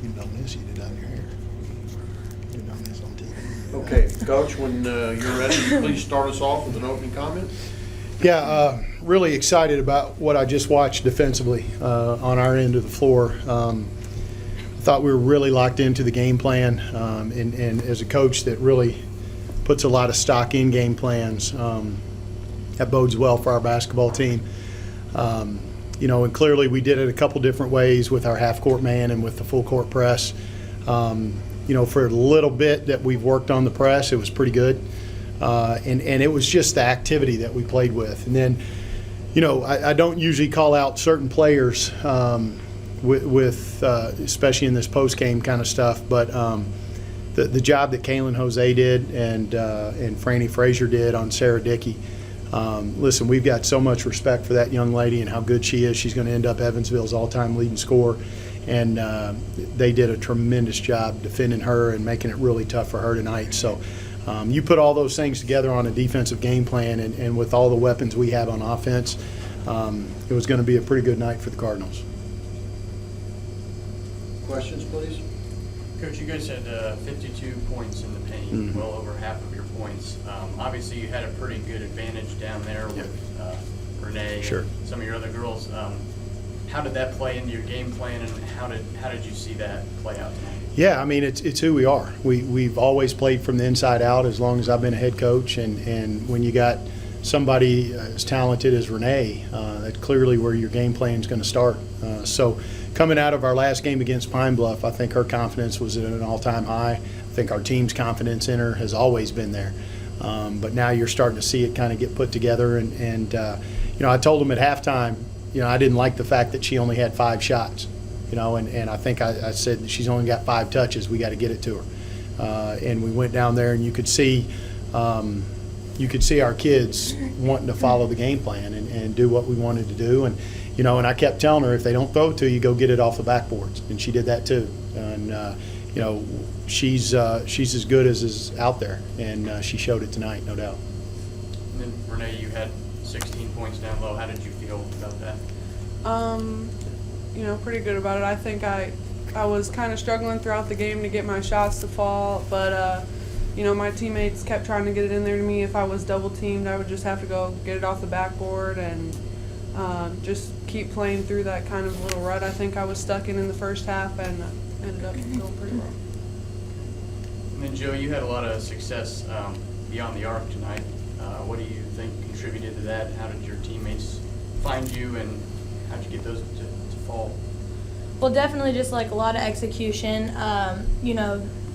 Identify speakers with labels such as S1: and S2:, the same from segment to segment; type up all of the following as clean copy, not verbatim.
S1: You've done this, you'd have done your hair. You've done this on TV.
S2: Okay, Coach, when you're ready, please start us off with an opening comment.
S1: Yeah, really excited about what I just watched defensively on our end of the floor. I thought we were really locked into the game plan, and as a coach that really puts a lot of stock in game plans, that bodes well for our basketball team. And clearly we did it a couple different ways with our half-court man and with the full-court press. For a little bit that we've worked on the press, it was pretty good. And it was just the activity that we played with. And then, I don't usually call out certain players with especially in this post-game kind of stuff, but the job that Kaylin Jose did and Franny Frazier did on Sarah Dickey. Listen, we've got so much respect for that young lady and how good she is. She's going to end up Evansville's all-time leading scorer. And they did a tremendous job defending her and making it really tough for her tonight. So you put all those things together on a defensive game plan, and with all the weapons we have on offense, it was going to be a pretty good night for the Cardinals.
S2: Questions, please?
S3: Coach, you guys had 52 points in the paint, well over half of your points. Obviously, you had a pretty good advantage down there with Renee
S1: Sure.
S3: and some of your other girls. How did that play into your game plan, and how did you see that play out tonight?
S1: Yeah, I mean, it's who we are. We've always played from the inside out as long as I've been a head coach, and when you got somebody as talented as Renee, that's clearly where your game plan is going to start. So coming out of our last game against Pine Bluff, I think her confidence was at an all-time high. I think our team's confidence in her has always been there. But now you're starting to see it kind of get put together. And I told them at halftime, I didn't like the fact that she only had 5 shots. And I think I said she's only got 5 touches. We got to get it to her. And we went down there, and you could see our kids wanting to follow the game plan and do what we wanted to do. And I kept telling her, if they don't throw it to you, go get it off the backboards. And she did that too. And she's as good as is out there, and she showed it tonight, no doubt.
S3: And then Renee, you had 16 points down low. How did you feel about that?
S4: Pretty good about it. I think I was kind of struggling throughout the game to get my shots to fall, but my teammates kept trying to get it in there to me. If I was double teamed, I would just have to go get it off the backboard and just keep playing through that kind of little rut I think I was stuck in the first half, and ended up going pretty well.
S3: And then Joe, you had a lot of success beyond the arc tonight. What do you think contributed to that? How did your teammates find you, and how did you get those to fall?
S5: Well, definitely just like a lot of execution.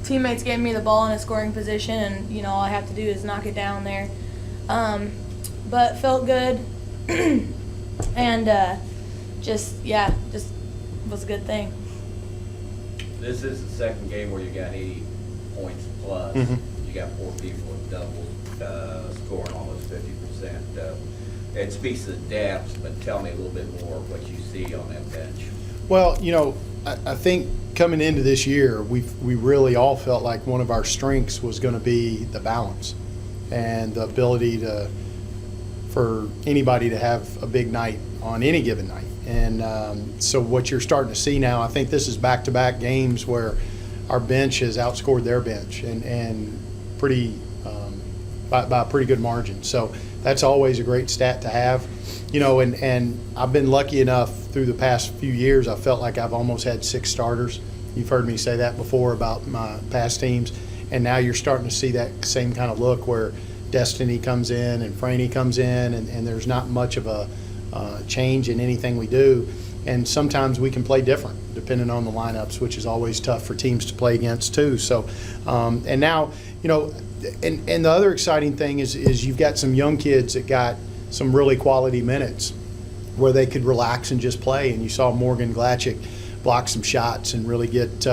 S5: Teammates gave me the ball in a scoring position, and all I have to do is knock it down there. But felt good, and just was a good thing.
S6: This is the second game where you got 80 points plus. You got 4 people with double scoring almost 50%. It speaks to the depth, but tell me a little bit more what you see on that bench.
S1: Well, I think coming into this year, we really all felt like one of our strengths was going to be the balance and the ability for anybody to have a big night on any given night. And so what you're starting to see now, I think this is back-to-back games where our bench has outscored their bench and pretty by a pretty good margin. So that's always a great stat to have. And I've been lucky enough through the past few years, I felt like I've almost had 6 starters. You've heard me say that before about my past teams. And now you're starting to see that same kind of look where Destiny comes in and Franny comes in, and there's not much of a change in anything we do. And sometimes we can play different depending on the lineups, which is always tough for teams to play against too. So, and now, and the other exciting thing is you've got some young kids that got some really quality minutes where they could relax and just play. And you saw Morgan Glatchik block some shots and really get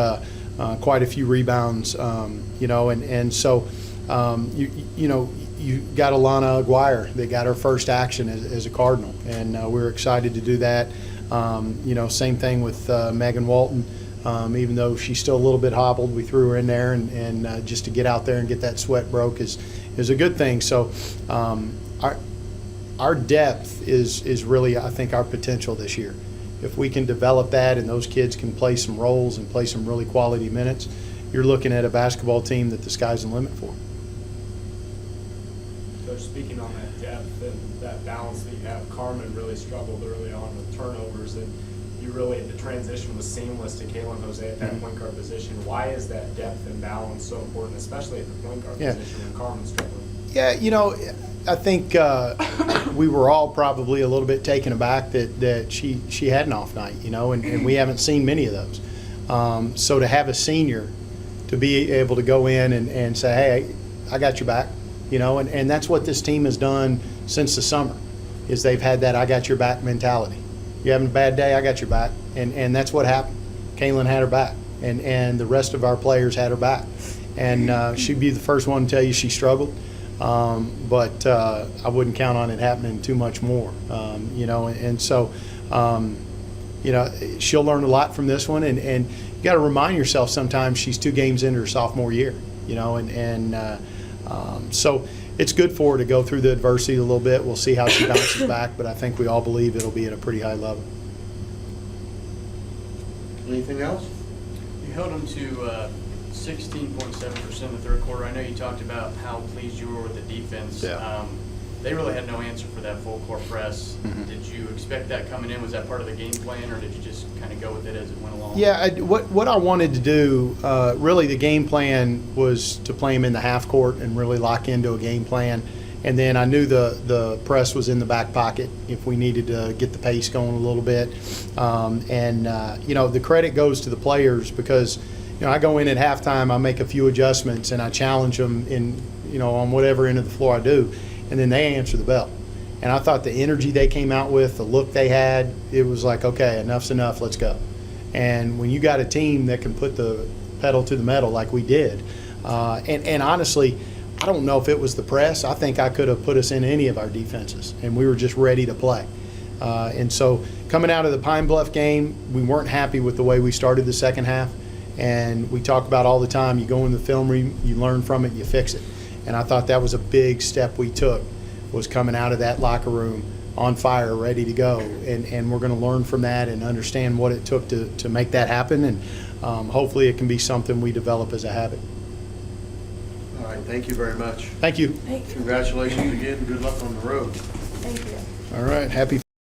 S1: quite a few rebounds, and so you got Alana Aguirre. They got her first action as a Cardinal, and we're excited to do that. Same thing with Megan Walton. Even though she's still a little bit hobbled, we threw her in there, and just to get out there and get that sweat broke is a good thing. So our depth is really, I think, our potential this year. if we can develop that and those kids can play some roles and play some really quality minutes, you're looking at a basketball team that the sky's the limit for.
S7: So speaking on that depth and that balance that you have, Carmen really struggled early on with turnovers, and the transition was seamless to Kalen Jose at that point guard position. Why is that depth and balance so important, especially at the point guard position when Carmen's struggling?
S1: Yeah, I think we were all probably a little bit taken aback that she had an off night, and we haven't seen many of those. So to have a senior to be able to go in and say, hey, I got your back, and that's what this team has done since the summer, is they've had that I got your back mentality. You're having a bad day, I got your back. And that's what happened. Kaylin had her back, and the rest of our players had her back. And she'd be the first one to tell you she struggled. But I wouldn't count on it happening too much more, and so, she'll learn a lot from this one, and you got to remind yourself sometimes she's 2 games into her sophomore year, so it's good for her to go through the adversity a little bit. We'll see how she bounces back, but I think we all believe it'll be at a pretty high level.
S2: Anything else?
S3: You held them to 16.7% in the third quarter. I know you talked about how pleased you were with the defense.
S1: Yeah.
S3: They really had no answer for that full court press.
S1: Mm-hmm.
S3: Did you expect that coming in? Was that part of the game plan, or did you just kind of go with it as it went along?
S1: Yeah, what I wanted to do, really the game plan was to play them in the half court and really lock into a game plan. And then I knew the press was in the back pocket if we needed to get the pace going a little bit. The credit goes to the players because, I go in at halftime, I make a few adjustments, and I challenge them on whatever end of the floor I do, and then they answer the bell. And I thought the energy they came out with, the look they had, it was like, okay, enough's enough, let's go. And when you got a team that can put the pedal to the metal like we did, and honestly, I don't know if it was the press. I think I could have put us in any of our defenses, and we were just ready to play. And so coming out of the Pine Bluff game, we weren't happy with the way we started the second half. And we talk about all the time, you go in the film room, you learn from it, you fix it. And I thought that was a big step we took, was coming out of that locker room on fire, ready to go. And we're going to learn from that and understand what it took to make that happen. And hopefully it can be something we develop as a habit.
S2: All right, thank you very much.
S1: Thank you.
S5: Thank you.
S2: Congratulations again. Good luck on the road.
S5: Thank you.
S1: All right, happy